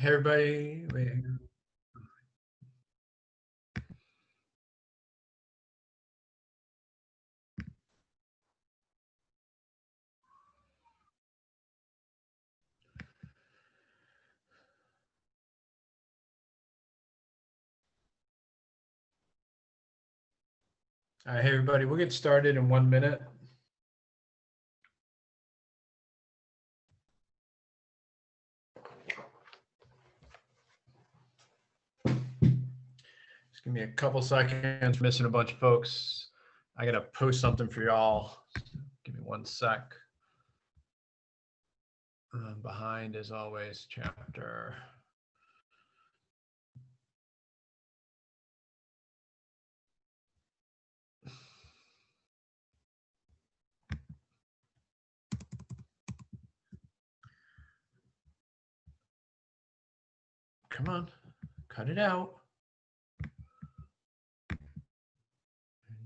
Hey everybody. All right, hey everybody, we'll get started in 1 minute. Just give me a couple seconds. Missing a bunch of folks. I gotta post something for y'all. Give me 1 sec. Behind, as always, chapter. Come on, cut it out.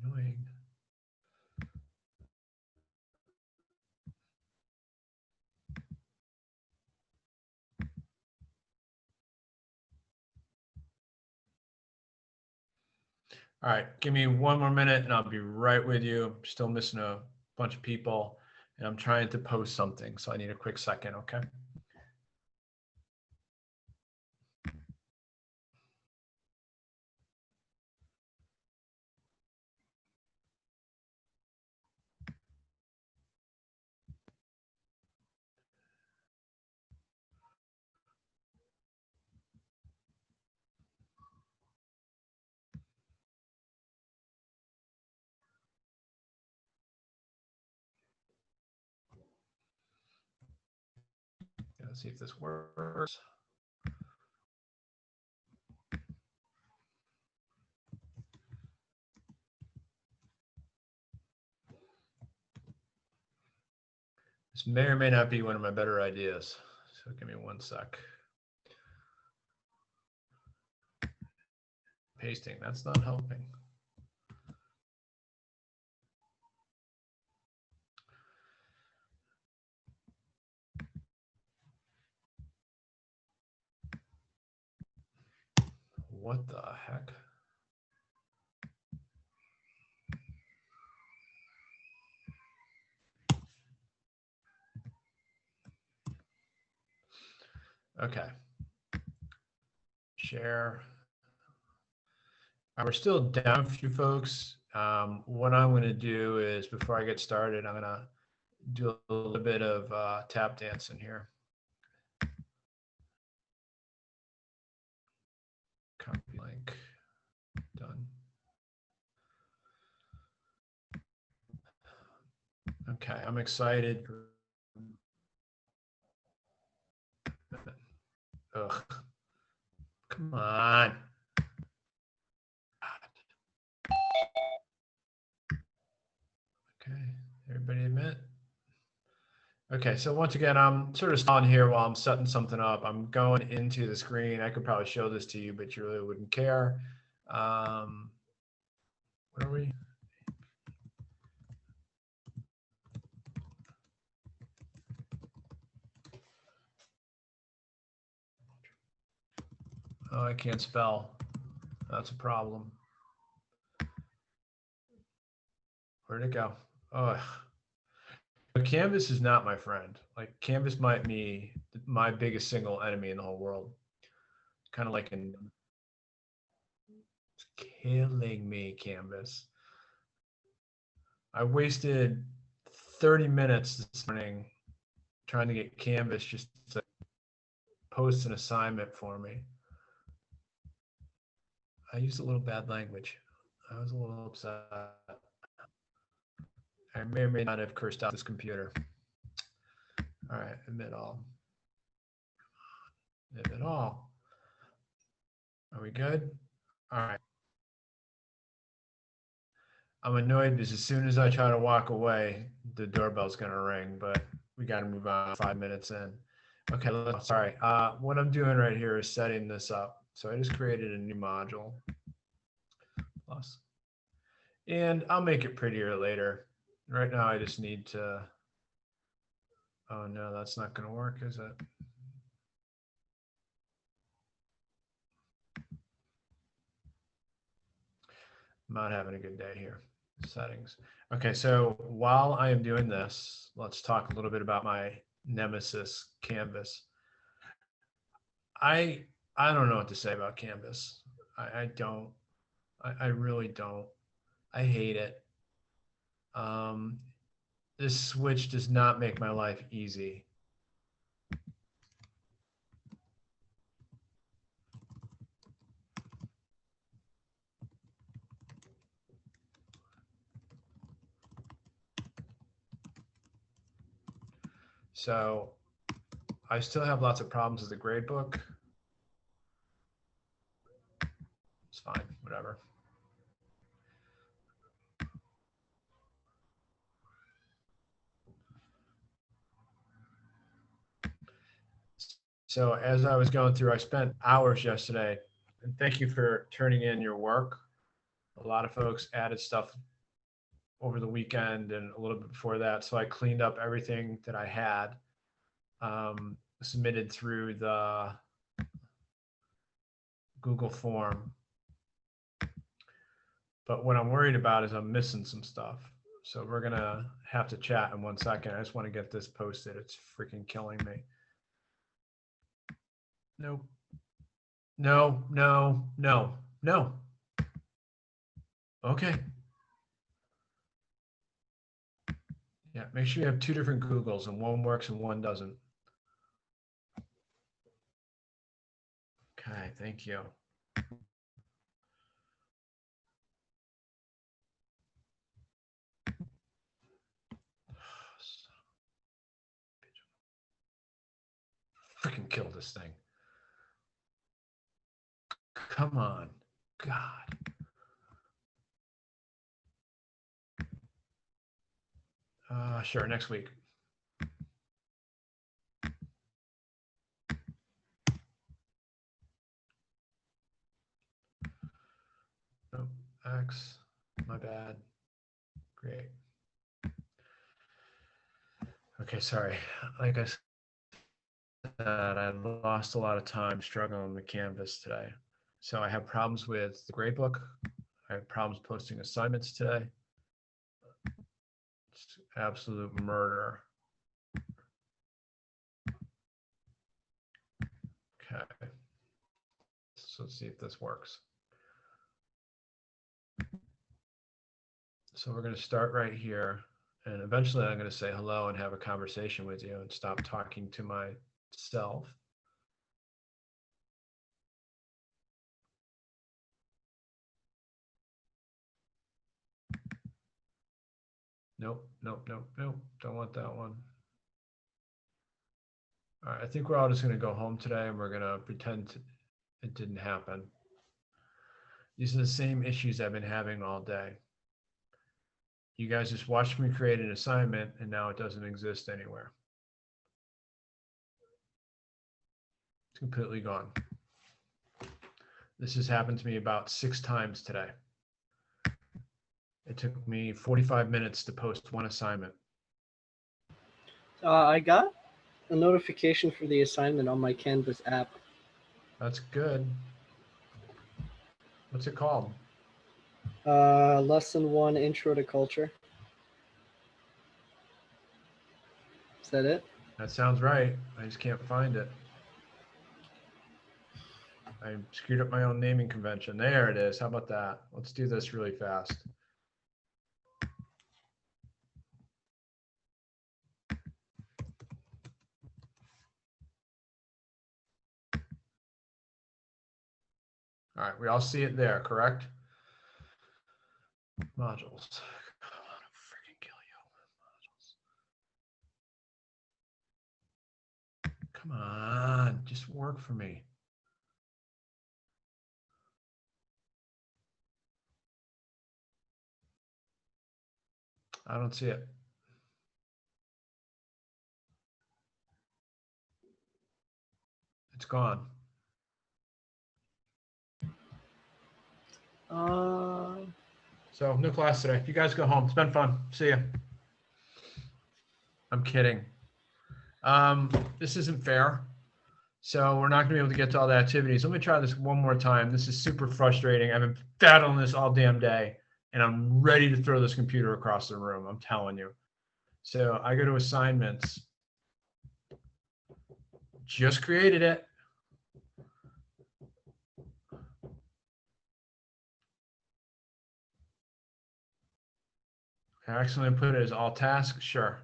Annoying. All right, give me 1 more minute and I'll be right with you. I'm still missing a bunch of people and I'm trying to post something, so I need a quick second, okay? Let's see if this works. This may or may not be one of my better ideas. So give me 1 sec. Pasting, that's not helping. What the heck? Okay. Share. We're still down a few folks. What I'm going to do is, before I get started, I'm going to do a little bit of tap dancing here. Copy link. Done. Okay, I'm excited. Ugh. Come on. Okay, everybody admit? Okay, so once again, I'm sort of stalling here while I'm setting something up. I'm going into the screen. I could probably show this to you, but you really wouldn't care. What are we? Oh, I can't spell. That's a problem. Where'd it go? Oh, Canvas is not my friend. Like, Canvas might be my biggest single enemy in the whole world. Kind of like it's killing me, Canvas. I wasted 30 minutes this morning trying to get Canvas just to post an assignment for me. I used a little bad language. I was a little upset. I may or may not have cursed out this computer. All right, admit all. Admit all. Are we good? All right. I'm annoyed because as soon as I try to walk away, the doorbell's going to ring, but we got to move on 5 minutes in. Okay, sorry. What I'm doing right here is setting this up. So I just created a new module. Plus. And I'll make it prettier later. Right now, I just need to. Oh, no, that's not going to work, is it? I'm not having a good day here. Settings. Okay, so while I am doing this, let's talk a little bit about my nemesis, Canvas. I I don't know what to say about Canvas. I don't. I really don't. I hate it. Um, this switch does not make my life easy. So I still have lots of problems with the gradebook. It's fine, whatever. So as I was going through, I spent hours yesterday, and thank you for turning in your work. A lot of folks added stuff over the weekend and a little bit before that. So I cleaned up everything that I had submitted through the Google form. But what I'm worried about is I'm missing some stuff. So we're going to have to chat in 1 second. I just want to get this posted. It's freaking killing me. Nope. No, no, no, no. Okay. Yeah, make sure you have 2 different Googles and one works and one doesn't. Okay, thank you. Freaking kill this thing. Come on, God. Sure, next week. Oh, X, my bad. Great. Okay, sorry. Like I said, I lost a lot of time struggling with Canvas today. So I have problems with the gradebook. I have problems posting assignments today. It's absolute murder. Okay. So let's see if this works. So we're going to start right here. And eventually I'm going to say hello and have a conversation with you and stop talking to myself. Nope, nope, nope, nope. Don't want that one. All right, I think we're all just going to go home today and we're going to pretend it didn't happen. These are the same issues I've been having all day. You guys just watched me create an assignment and now it doesn't exist anywhere. It's completely gone. This has happened to me about 6 times today. It took me 45 minutes to post one assignment. I got a notification for the assignment on my Canvas app. That's good. What's it called? Lesson 1, Intro to Culture. Is that it? That sounds right. I just can't find it. I screwed up my own naming convention. There it is. How about that? Let's do this really fast. All right, we all see it there, correct? Modules. Come on, I'll freaking kill you. Modules. Come on, just work for me. I don't see it. It's gone. So no class today. You guys go home. It's been fun. See ya. I'm kidding. This isn't fair. So we're not going to be able to get to all the activities. Let me try this one more time. This is super frustrating. I've been battling this all damn day, and I'm ready to throw this computer across the room. I'm telling you. So I go to assignments. Just created it. I accidentally put it as all tasks. Sure.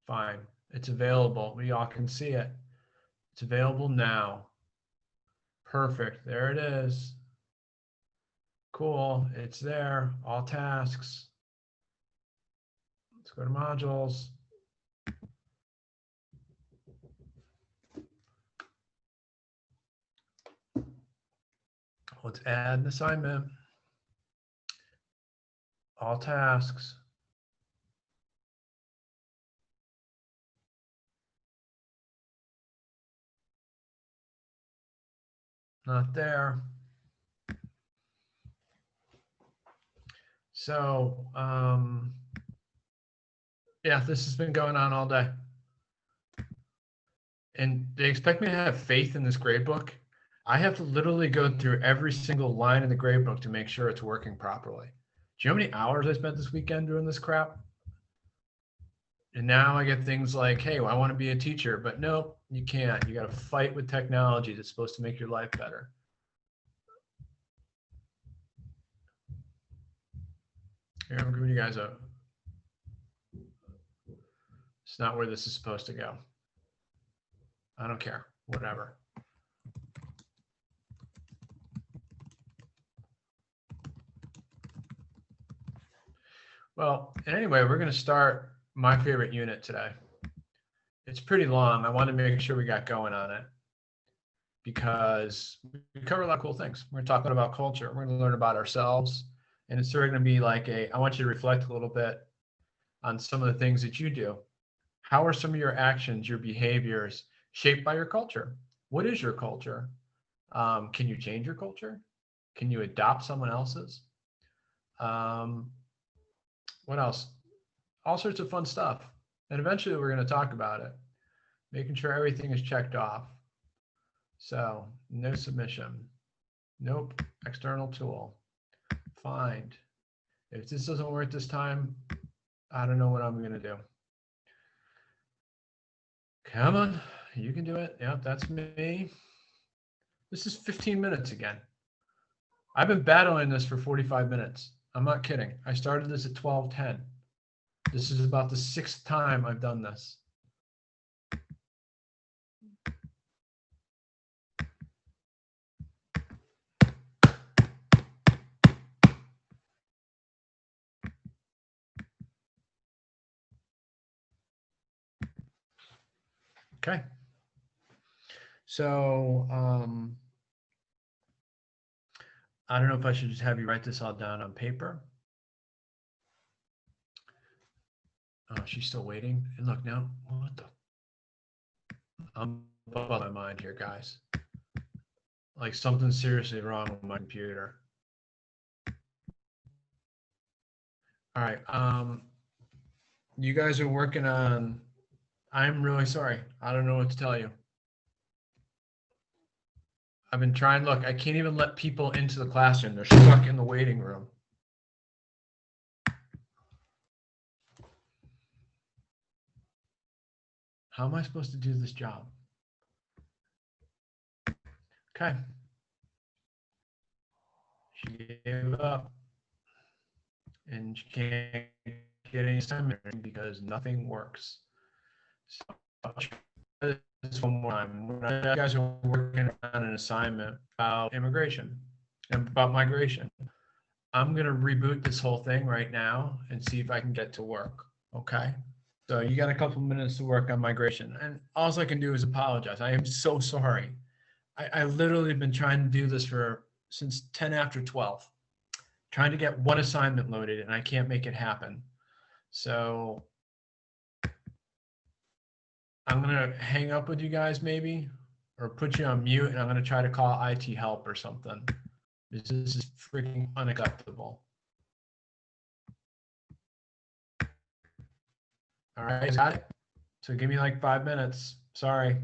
Fine. It's available. We all can see it. It's available now. Perfect. There it is. Cool. It's there. All tasks. Let's go to modules. Let's add an assignment. All tasks. Not there. So, yeah, this has been going on all day. And they expect me to have faith in this gradebook. I have to literally go through every single line in the gradebook to make sure it's working properly. Do you know how many hours I spent this weekend doing this crap? And now I get things like, hey, well, I want to be a teacher, but nope, you can't. You got to fight with technology that's supposed to make your life better. Here, I'm giving you guys a, it's not where this is supposed to go. I don't care, whatever. Well, anyway, we're going to start my favorite unit today. It's pretty long. I want to make sure we got going on it because we cover a lot of cool things. We're talking about culture. We're going to learn about ourselves. And it's sort of going to be like I want you to reflect a little bit on some of the things that you do. How are some of your actions, your behaviors shaped by your culture? What is your culture? Can you change your culture? Can you adopt someone else's? What else? All sorts of fun stuff. And eventually we're going to talk about it, making sure everything is checked off. So no submission. Nope. External tool. Find. If this doesn't work this time, I don't know what I'm going to do. Come on. You can do it. Yep, that's me. This is 15 minutes again. I've been battling this for 45 minutes. I'm not kidding. I started this at 12:10. This is about the 6th time I've done this. Okay. So I don't know if I should just have you write this all down on paper. Oh, she's still waiting. And look now, what the? I'm out of my mind here, guys. Like something's seriously wrong with my computer. All right. You guys are working on, I'm really sorry. I don't know what to tell you. I've been trying, look, I can't even let people into the classroom. They're stuck in the waiting room. How am I supposed to do this job? Okay. She gave up. And she can't get any assignment because nothing works. So this one more time. When you guys are working on an assignment about immigration and about migration, I'm going to reboot this whole thing right now and see if I can get to work. Okay. So you got a couple minutes to work on migration, and all I can do is apologize. I am so sorry. I literally been trying to do this since 10 after 12, trying to get one assignment loaded, and I can't make it happen. So I'm going to hang up with you guys maybe, or put you on mute, and I'm going to try to call IT help or something. This is freaking unacceptable. All right, got it. So give me like 5 minutes. Sorry.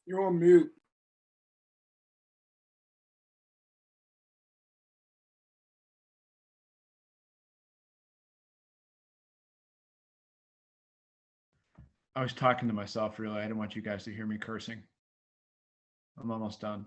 You're on mute. I was talking to myself, really. I didn't want you guys to hear me cursing. I'm almost done.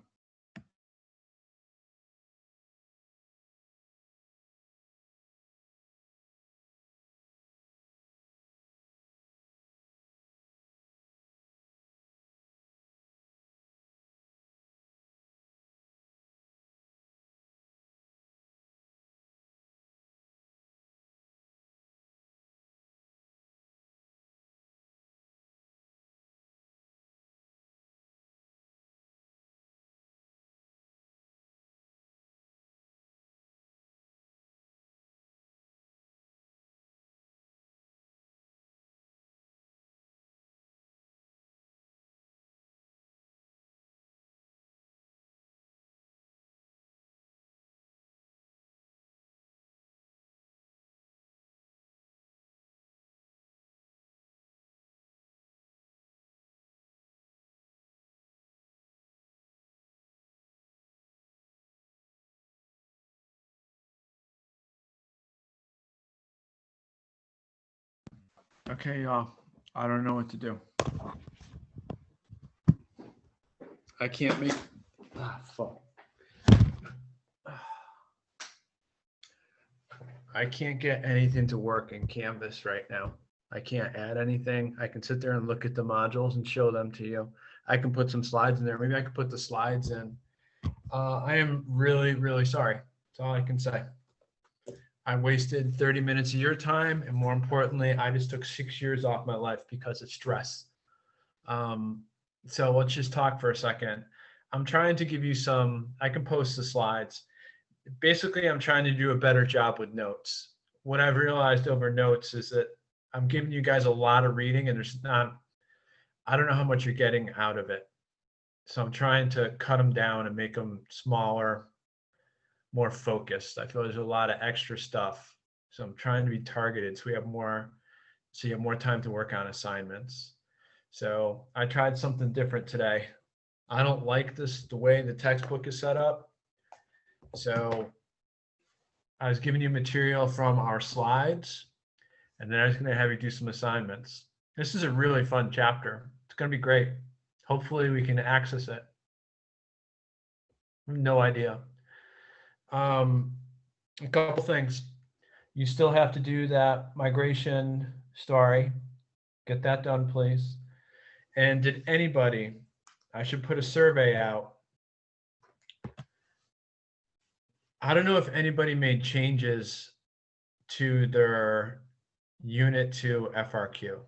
Okay, y'all. I don't know what to do. I can't make. Fuck. I can't get anything to work in Canvas right now. I can't add anything. I can sit there and look at the modules and show them to you. I can put some slides in there. Maybe I could put the slides in. I am really, really sorry. That's all I can say. I wasted 30 minutes of your time, and more importantly, I just took 6 years off my life because of stress. So let's just talk for a second. I'm trying to give you some, I can post the slides. Basically, I'm trying to do a better job with notes. What I've realized over notes is that I'm giving you guys a lot of reading, and there's not, I don't know how much you're getting out of it. So I'm trying to cut them down and make them smaller, more focused. I feel there's a lot of extra stuff. So I'm trying to be targeted so we have more, so you have more time to work on assignments. So I tried something different today. I don't like this, the way the textbook is set up. So I was giving you material from our slides, and then I was going to have you do some assignments. This is a really fun chapter. It's going to be great. Hopefully we can access it. No idea. A couple things. You still have to do that migration story. Get that done, please. And did anybody, I should put a survey out. I don't know if anybody made changes to their Unit 2 FRQ.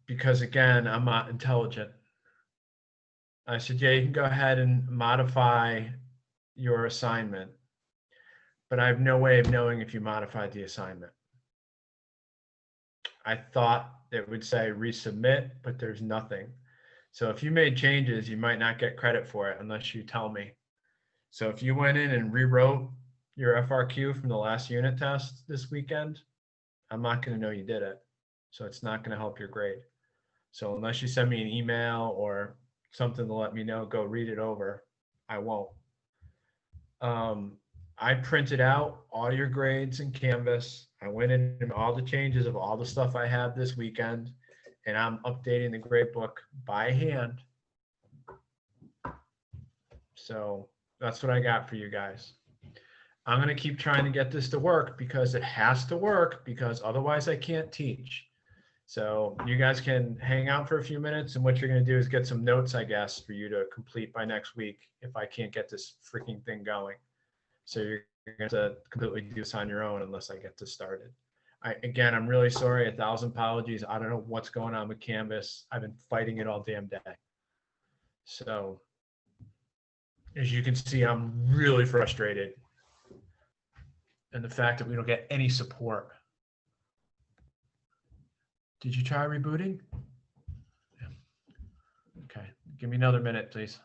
Because again, I'm not intelligent. I said, yeah, you can go ahead and modify your assignment, but I have no way of knowing if you modified the assignment. I thought it would say resubmit, but there's nothing. So if you made changes, you might not get credit for it unless you tell me. So if you went in and rewrote your FRQ from the last unit test this weekend, I'm not going to know you did it. So it's not going to help your grade. So unless you send me an email or something to let me know, go read it over, I won't. I printed out all your grades in Canvas. I went in and all the changes of all the stuff I had this weekend, and I'm updating the grade book by hand. So that's what I got for you guys. I'm going to keep trying to get this to work because it has to work, because otherwise I can't teach. So you guys can hang out for a few minutes, and what you're going to do is get some notes, I guess, for you to complete by next week if I can't get this freaking thing going. So you're going to completely do this on your own unless I get this started. Again, I'm really sorry. 1,000 apologies. I don't know what's going on with Canvas. I've been fighting it all damn day. So as you can see, I'm really frustrated. And the fact that we don't get any support. Did you try rebooting? Yeah. Okay, give me another minute, please.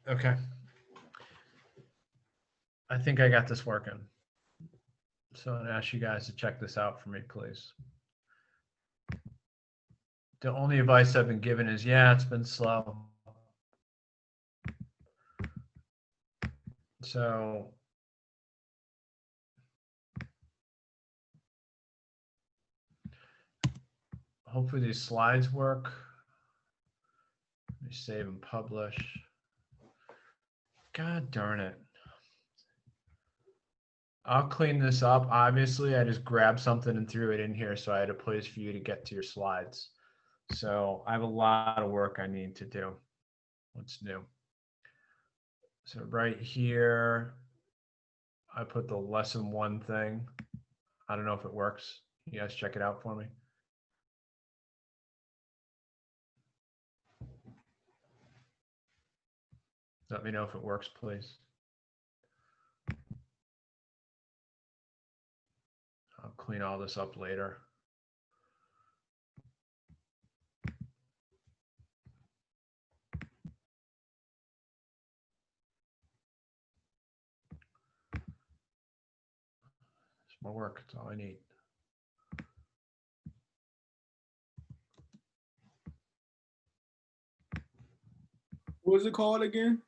Okay. I think I got this working. So I'm gonna ask you guys to check this out for me, please. The only advice I've been given is, yeah, it's been slow. So hopefully these slides work. Let me save and publish. God darn it. I'll clean this up. Obviously, I just grabbed something and threw it in here, so I had a place for you to get to your slides. So I have a lot of work I need to do. What's new? So right here, I put the lesson 1 thing. I don't know if it works. You guys check it out for me. Let me know if it works, please. I'll clean all this up later. It's more work. It's all I need. What was it called again?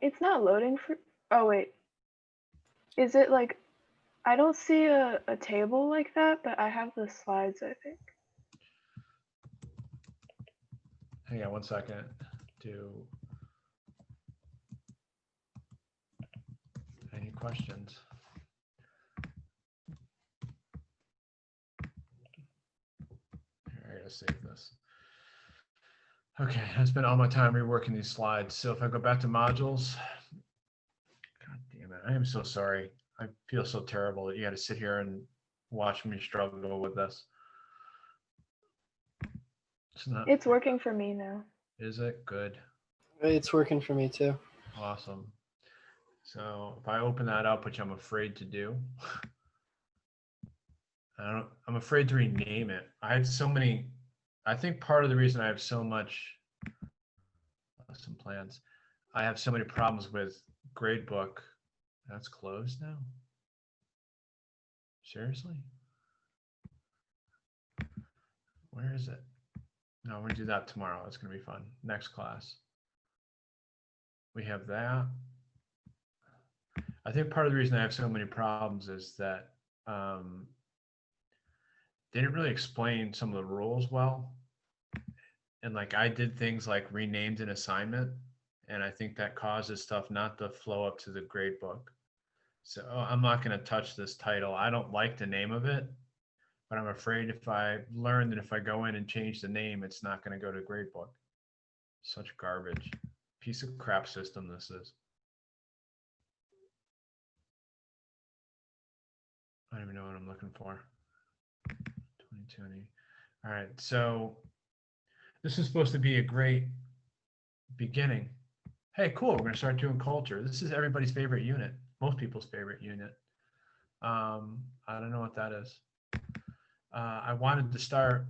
It's not loading for. Oh wait, is it like? I don't see a table like that, but I have the slides, I think. Hang on 1 second. Any questions? Here, I gotta save this. Okay, I spent all my time reworking these slides. So if I go back to modules, God damn it, I am so sorry. I feel so terrible that you got to sit here and watch me struggle with this. It's working for me now. Is it? Good. It's working for me too. Awesome. So if I open that up, which I'm afraid to do, I'm afraid to rename it. I had so many. I think part of the reason I have so much lesson plans, I have so many problems with gradebook. That's closed now. Seriously? Where is it? No, we're gonna do that tomorrow. It's gonna be fun. Next class. We have that. I think part of the reason I have so many problems is that they didn't really explain some of the rules well. And like I did things like renamed an assignment, and I think that causes stuff not to flow up to the grade book. So I'm not going to touch this title. I don't like the name of it, but I'm afraid if I learn that if I go in and change the name, it's not going to go to grade book. Such garbage. Piece of crap system this is. I don't even know what I'm looking for. 2020. All right, so this is supposed to be a great beginning. Hey, cool, we're gonna start doing culture. This is everybody's favorite unit, most people's favorite unit. I don't know what that is. I wanted to start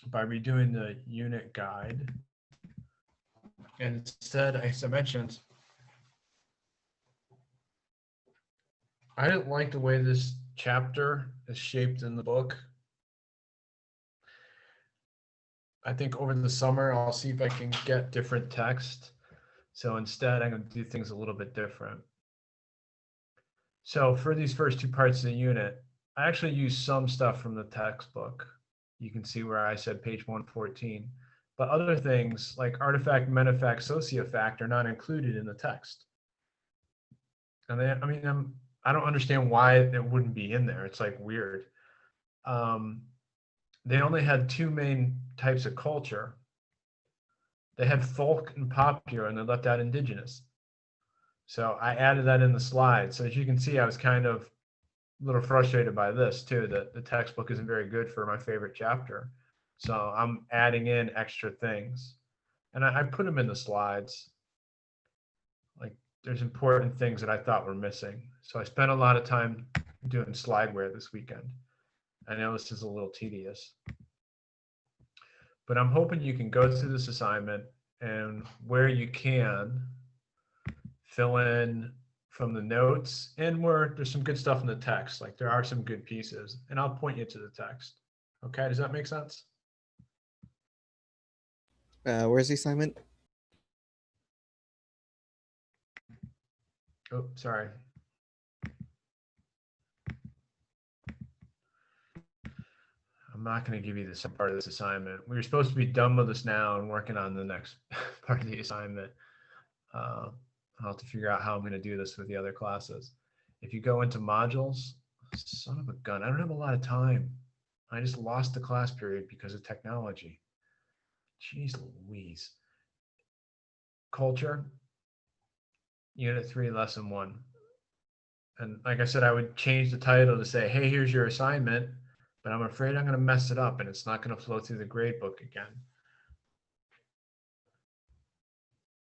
by redoing the unit guide. And instead, as I mentioned, I didn't like the way this chapter is shaped in the book. I think over the summer, I'll see if I can get different text. So instead, I'm going to do things a little bit different. So for these first 2 parts of the unit, I actually use some stuff from the textbook. You can see where I said page 114. But other things like artifact, metafact, sociofact are not included in the text. And they, I mean, I don't understand why it wouldn't be in there. It's like weird. They only had 2 main types of culture. They had folk and popular, and they left out indigenous. So I added that in the slide. So as you can see, I was kind of a little frustrated by this too, that the textbook isn't very good for my favorite chapter. So I'm adding in extra things. And I put them in the slides. Like there's important things that I thought were missing. So I spent a lot of time doing slideware this weekend. I know this is a little tedious, but I'm hoping you can go through this assignment and where you can, fill in from the notes and where there's some good stuff in the text. Like there are some good pieces, and I'll point you to the text. Okay, does that make sense? Where's the assignment? Oh, sorry. I'm not going to give you this part of this assignment. We were supposed to be done with this now and working on the next part of the assignment. I'll have to figure out how I'm going to do this with the other classes. If you go into modules, son of a gun, I don't have a lot of time. I just lost the class period because of technology. Jeez Louise. Culture, Unit 3, Lesson 1. And like I said, I would change the title to say, hey, here's your assignment, but I'm afraid I'm going to mess it up and it's not going to flow through the grade book again.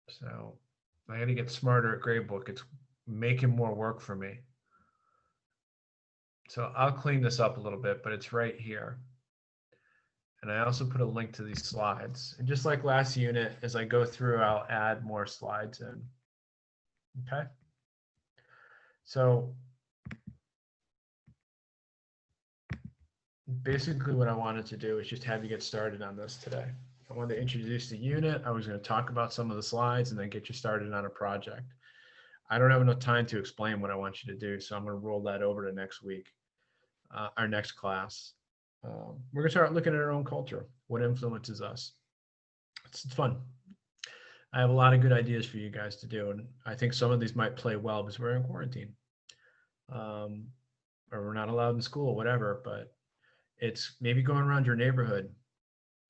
So I got to get smarter at gradebook. It's making more work for me. So I'll clean this up a little bit, but it's right here. And I also put a link to these slides. And just like last unit, as I go through, I'll add more slides in. Okay. So basically what I wanted to do is just have you get started on this today. I wanted to introduce the unit. I was going to talk about some of the slides and then get you started on a project. I don't have enough time to explain what I want you to do, so I'm going to roll that over to next week, our next class. We're going to start looking at our own culture, what influences us. It's fun. I have a lot of good ideas for you guys to do, and I think some of these might play well because we're in quarantine, or we're not allowed in school, whatever, but it's maybe going around your neighborhood,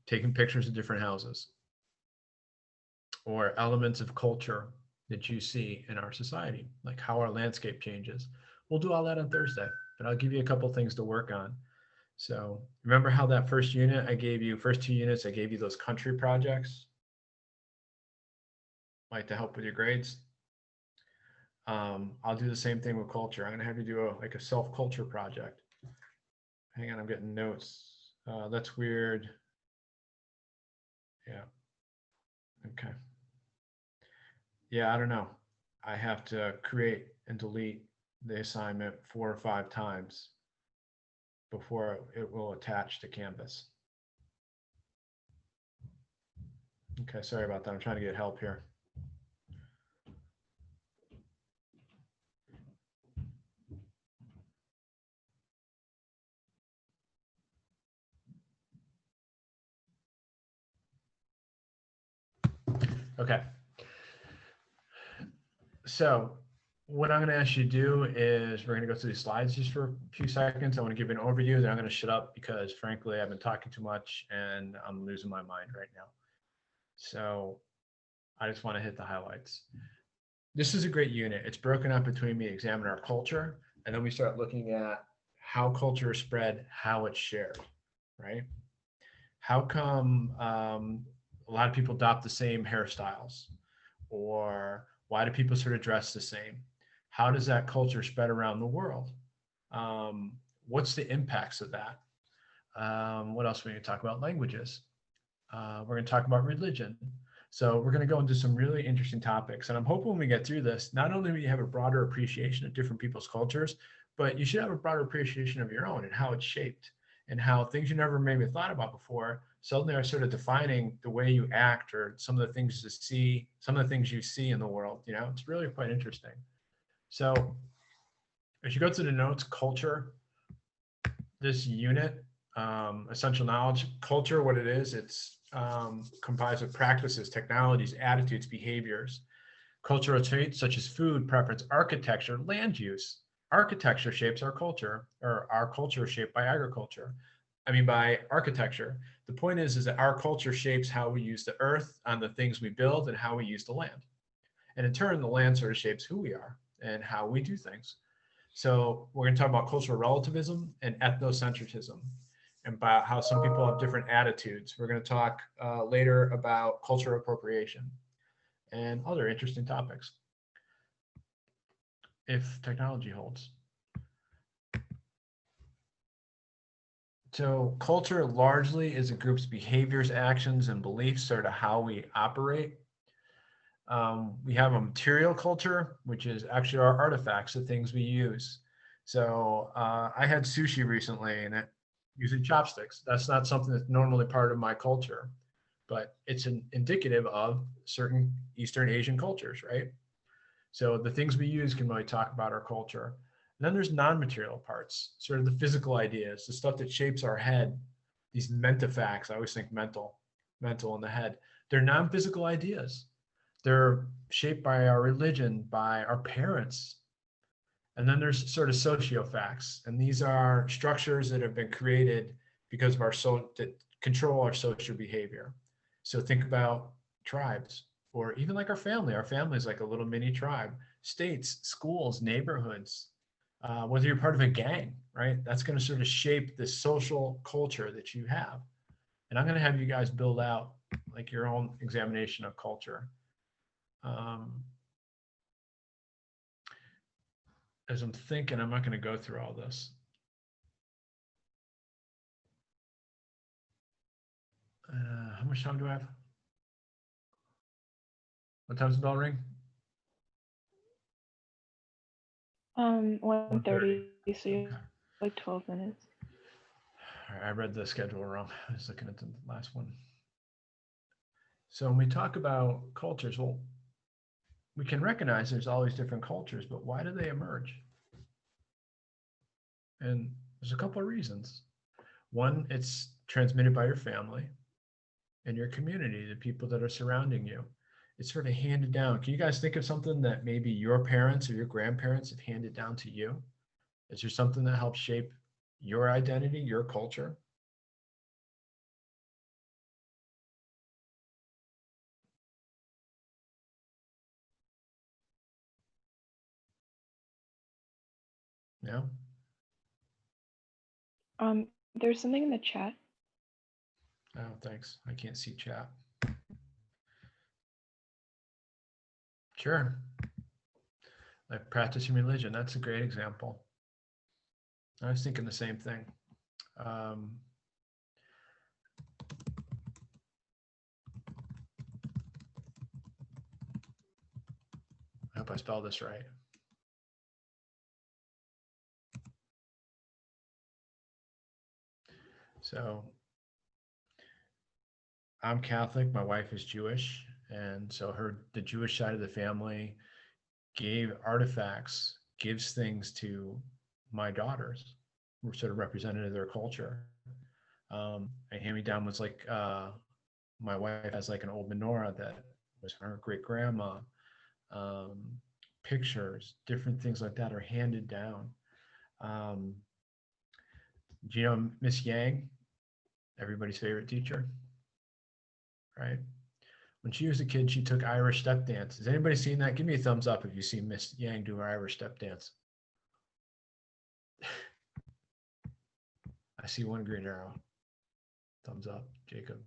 taking pictures of different houses or elements of culture that you see in our society, like how our landscape changes. We'll do all that on Thursday, but I'll give you a couple things to work on. So remember how that first unit I gave you, first 2 units, I gave you those country projects, like to help with your grades. I'll do the same thing with culture. I'm gonna have you do like a self-culture project. Hang on, I'm getting notes. That's weird. Yeah. Okay. Yeah, I don't know. I have to create and delete the assignment 4 or 5 times before it will attach to Canvas. Okay, sorry about that. I'm trying to get help here. Okay. So what I'm going to ask you to do is we're going to go through these slides just for a few seconds. I want to give you an overview, then I'm going to shut up because frankly, I've been talking too much and I'm losing my mind right now. So I just want to hit the highlights. This is a great unit. It's broken up between we examine our culture and then we start looking at how culture is spread, how it's shared, right? How come a lot of people adopt the same hairstyles, or why do people sort of dress the same? How does that culture spread around the world? What's the impacts of that? What else are we going to talk about? Languages. We're going to talk about religion. So we're going to go into some really interesting topics. And I'm hoping when we get through this, not only will you have a broader appreciation of different people's cultures, but you should have a broader appreciation of your own and how it's shaped and how things you never maybe thought about before suddenly are sort of defining the way you act or some of the things you see, some of the things you see in the world. You know, it's really quite interesting. So as you go through the notes, culture, this unit, essential knowledge, culture, what it is, it's comprised of practices, technologies, attitudes, behaviors, cultural traits such as food, preference, architecture, land use. Architecture shapes our culture, or our culture is shaped by agriculture. By architecture. The point is that our culture shapes how we use the earth on the things we build and how we use the land. And in turn, the land sort of shapes who we are and how we do things. So we're going to talk about cultural relativism and ethnocentrism and about how some people have different attitudes. We're going to talk later about cultural appropriation and other interesting topics, if technology holds. So culture largely is a group's behaviors, actions, and beliefs, sort of how we operate. We have a material culture, which is actually our artifacts, the things we use. So I had sushi recently and using chopsticks. That's not something that's normally part of my culture, but it's indicative of certain Eastern Asian cultures, right? So the things we use can really talk about our culture. And then there's non-material parts, sort of the physical ideas, the stuff that shapes our head, these mentafacts. I always think mental in the head. They're non-physical ideas. They're shaped by our religion, by our parents. And then there's sort of sociofacts. And these are structures that have been created because of that control our social behavior. So think about tribes, or even like our family. Our family is like a little mini tribe. States, schools, neighborhoods, whether you're part of a gang, right? That's going to sort of shape the social culture that you have. And I'm going to have you guys build out like your own examination of culture. As I'm thinking, I'm not going to go through all this. How much time do I have? What time's the bell ring? 1:30. So you Okay. have like 12 minutes. All right, I read the schedule wrong. I was looking at the last one. So when we talk about cultures, well, we can recognize there's all these different cultures, but why do they emerge? And there's a couple of reasons. One, it's transmitted by your family and your community, the people that are surrounding you. It's sort of handed down. Can you guys think of something that maybe your parents or your grandparents have handed down to you? Is there something that helps shape your identity, your culture? No? There's something in the chat. Oh, thanks. I can't see chat. Sure. Like practicing religion, that's a great example. I was thinking the same thing. I hope I spelled this right. So I'm Catholic, my wife is Jewish, and so the Jewish side of the family gave artifacts, gives things to my daughters, were sort of representative of their culture. A hand-me-down was like, my wife has like an old menorah that was from her great grandma. Pictures, different things like that are handed down. Do you know Miss Yang, everybody's favorite teacher, right? When she was a kid, she took Irish step dance. Has anybody seen that? Give me a thumbs up if you've seen Miss Yang do her Irish step dance. I see one green arrow. Thumbs up, Jacob.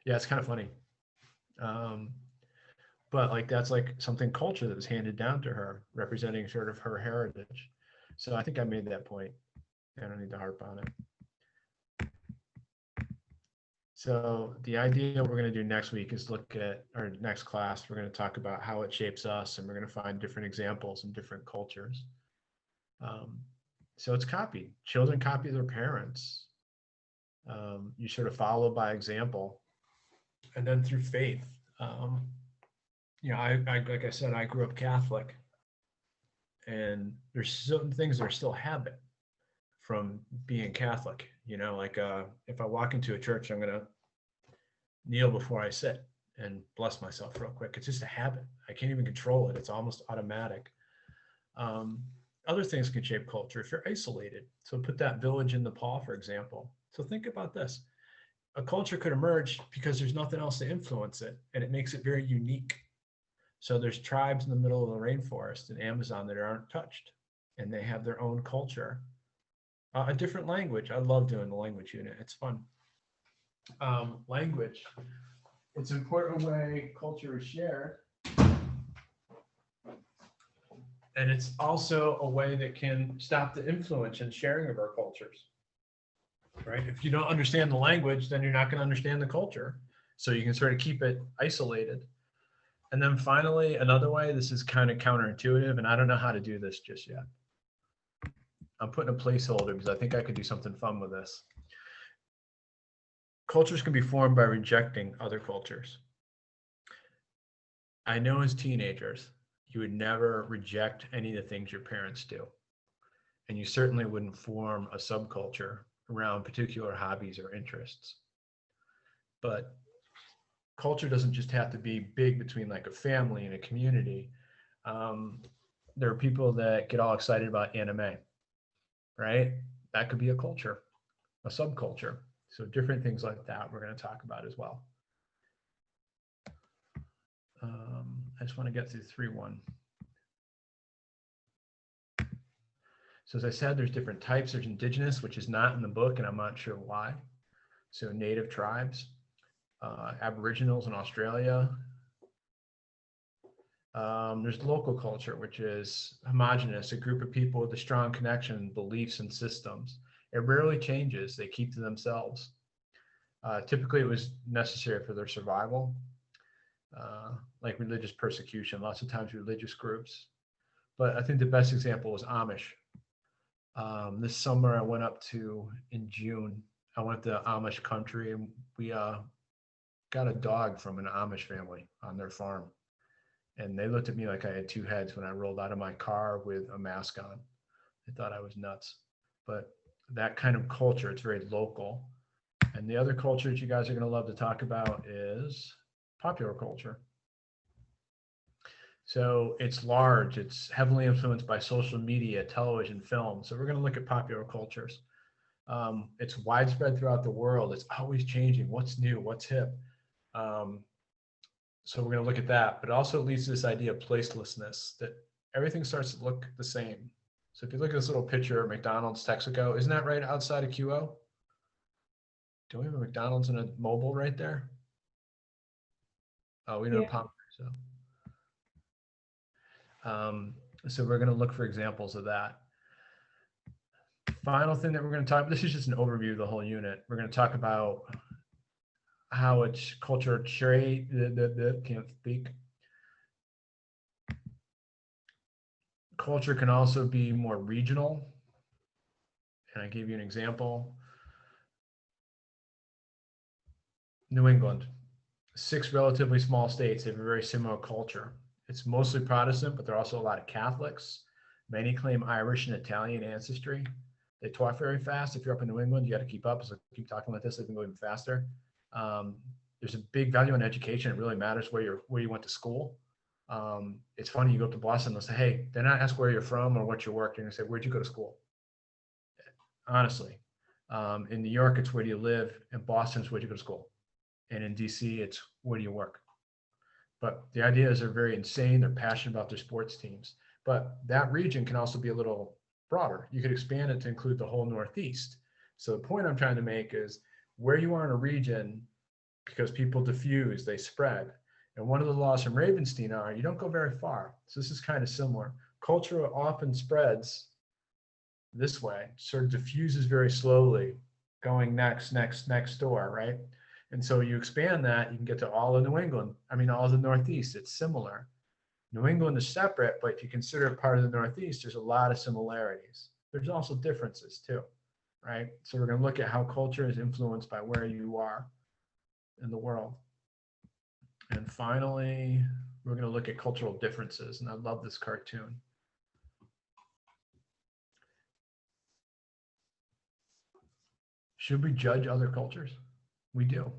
Yeah, it's kind of funny. But like that's like something culture that was handed down to her, representing sort of her heritage. So I think I made that point. I don't need to harp on it. So the idea we're going to do next week is look at our next class. We're going to talk about how it shapes us, and we're going to find different examples in different cultures. So it's copied. Children copy their parents. You sort of follow by example, and then through faith. You know, I like I said, I grew up Catholic, and there's certain things that are still habit from being Catholic. You know, like if I walk into a church, I'm gonna kneel before I sit and bless myself real quick. It's just a habit. I can't even control it. It's almost automatic. Other things can shape culture if you're isolated. So put that village in Nepal, for example. So think about this. A culture could emerge because there's nothing else to influence it, and it makes it very unique. So there's tribes in the middle of the rainforest in Amazon that aren't touched, and they have their own culture. A different language. I love doing the language unit. It's fun. Language. It's an important way culture is shared. And it's also a way that can stop the influence and sharing of our cultures. right? If you don't understand the language, then you're not going to understand the culture. So you can sort of keep it isolated. And then finally, another way, this is kind of counterintuitive, and I don't know how to do this just yet. I'm putting a placeholder because I think I could do something fun with this. Cultures can be formed by rejecting other cultures. I know as teenagers, you would never reject any of the things your parents do. And you certainly wouldn't form a subculture around particular hobbies or interests. But culture doesn't just have to be big between like a family and a community. There are people that get all excited about anime, right? That could be a culture, a subculture. So different things like that we're going to talk about as well. I just want to get through 3.1. So as I said, there's different types. There's indigenous, which is not in the book, and I'm not sure why. So native tribes, aboriginals in Australia. There's local culture, which is homogenous, a group of people with a strong connection, beliefs, and systems. It rarely changes. They keep to themselves. Typically, it was necessary for their survival, like religious persecution, lots of times religious groups. But I think the best example was Amish. This summer I went up to, in June, I went to Amish country, and we got a dog from an Amish family on their farm. And they looked at me like I had two heads when I rolled out of my car with a mask on. They thought I was nuts. But that kind of culture, it's very local. And the other culture that you guys are going to love to talk about is popular culture. So it's large, it's heavily influenced by social media, television, film. So we're going to look at popular cultures. It's widespread throughout the world. It's always changing. What's new? What's hip? So we're going to look at that, but also it leads to this idea of placelessness, that everything starts to look the same. So if you look at this little picture of McDonald's Texaco, isn't that right outside of QO? Don't we have a McDonald's and a mobile right there? Oh, we don't have Palm, so we're going to look for examples of that. Final thing that we're going to talk about, this is just an overview of the whole unit. We're going to talk about how it's culture trait, can't speak. Culture can also be more regional. And I gave you an example. New England, 6 relatively small states have a very similar culture. It's mostly Protestant, but there are also a lot of Catholics. Many claim Irish and Italian ancestry. They talk very fast. If you're up in New England, you got to keep up. So keep talking like this, they can go even faster. There's a big value in education. It really matters where you went to school. It's funny, you go up to Boston, they'll say, hey, they're not ask where you're from or what you work. They're gonna say, where'd you go to school? Honestly, in New York, it's where do you live? In Boston, it's where'd you go to school? And in DC, it's where do you work? But the idea is they're very insane. They're passionate about their sports teams. But that region can also be a little broader. You could expand it to include the whole Northeast. So the point I'm trying to make is where you are in a region, because people diffuse, they spread. And one of the laws from Ravenstein are you don't go very far. So this is kind of similar. Culture often spreads this way, sort of diffuses very slowly, going next door, right? And so you expand that, you can get to all of New England. I mean, all of the Northeast, it's similar. New England is separate, but if you consider it part of the Northeast, there's a lot of similarities. There's also differences too, right? So we're going to look at how culture is influenced by where you are in the world. And finally, we're going to look at cultural differences. And I love this cartoon. Should we judge other cultures? We do.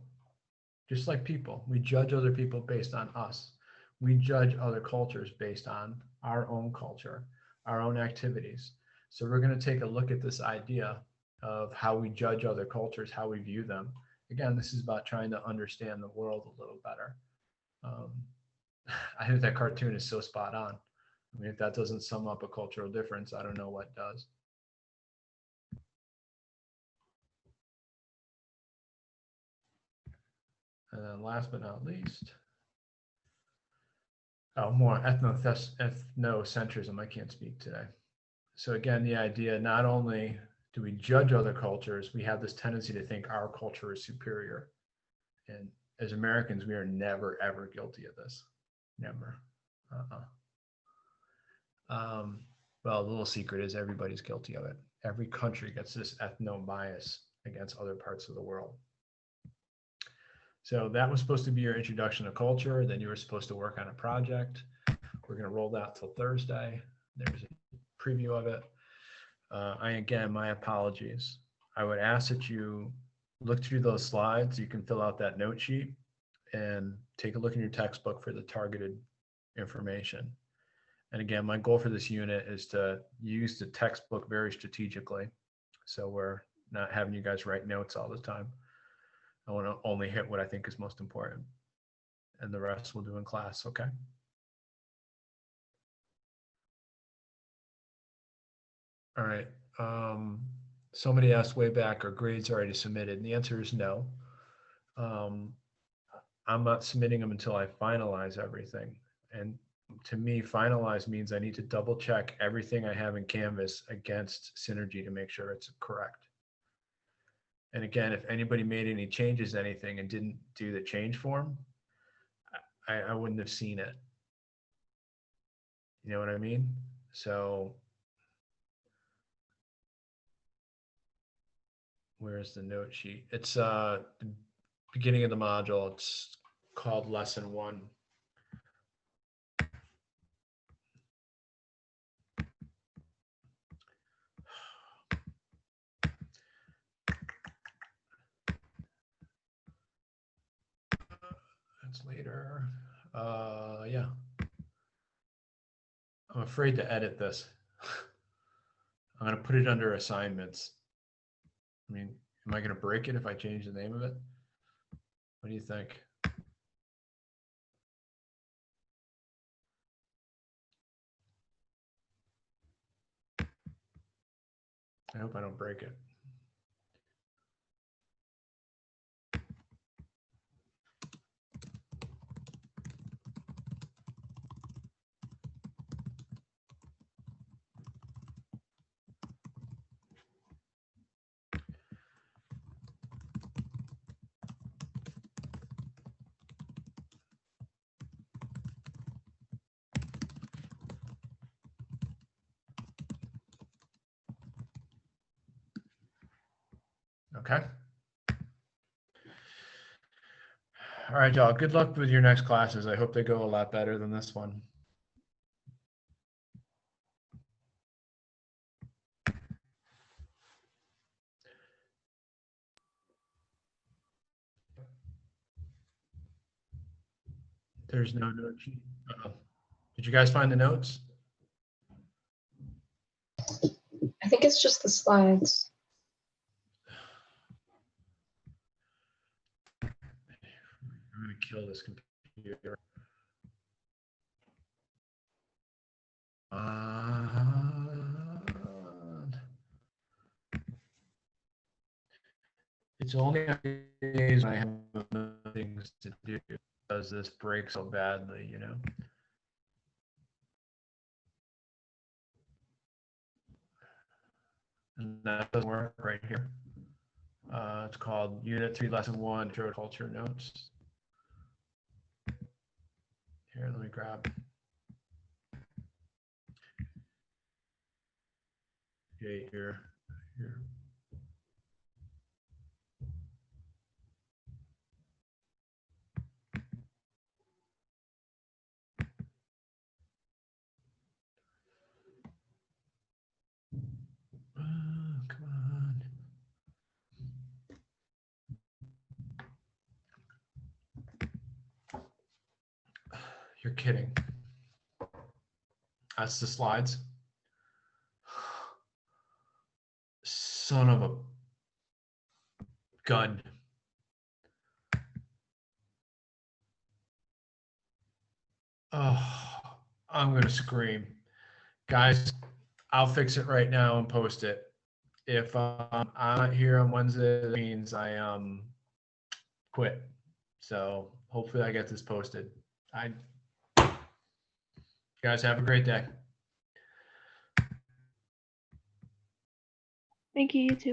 Just like people, we judge other people based on us. We judge other cultures based on our own culture, our own activities. So we're going to take a look at this idea of how we judge other cultures, how we view them. Again, this is about trying to understand the world a little better. I think that cartoon is so spot on. I mean, if that doesn't sum up a cultural difference, I don't know what does. And then last but not least, more ethnocentrism. I can't speak today. So again, the idea not only do we judge other cultures? We have this tendency to think our culture is superior. And as Americans, we are never, ever guilty of this. Never. Well, the little secret is everybody's guilty of it. Every country gets this ethno bias against other parts of the world. So that was supposed to be your introduction to culture. Then you were supposed to work on a project. We're going to roll that till Thursday. There's a preview of it. Again, my apologies. I would ask that you look through those slides. You can fill out that note sheet and take a look in your textbook for the targeted information. And again, my goal for this unit is to use the textbook very strategically. So we're not having you guys write notes all the time. I want to only hit what I think is most important. And the rest we'll do in class, okay? All right. Somebody asked way back, are grades already submitted? And the answer is no. I'm not submitting them until I finalize everything. And to me, finalize means I need to double check everything I have in Canvas against Synergy to make sure it's correct. And again, if anybody made any changes to anything and didn't do the change form, I wouldn't have seen it. You know what I mean? So where's the note sheet? It's the beginning of the module. It's called lesson 1. That's later. Yeah. I'm afraid to edit this. I'm going to put it under assignments. I mean, am I going to break it if I change the name of it? What do you think? I hope I don't break it. Okay. All right, y'all. Good luck with your next classes. I hope they go a lot better than this one. There's no note sheet. Did you guys find the notes? I think it's just the slides. I'm going to kill this computer. It's only days when I have things to do because this breaks so badly, you know. And that doesn't work right here. It's called Unit 3, Lesson 1, Intro Culture Notes. Here, let me grab. Okay, here. Come on. You're kidding. That's the slides. Son of a gun. Oh, I'm going to scream. Guys, I'll fix it right now and post it. If I'm not here on Wednesday, that means I quit. So hopefully I get this posted. You guys have a great day. Thank you, you too.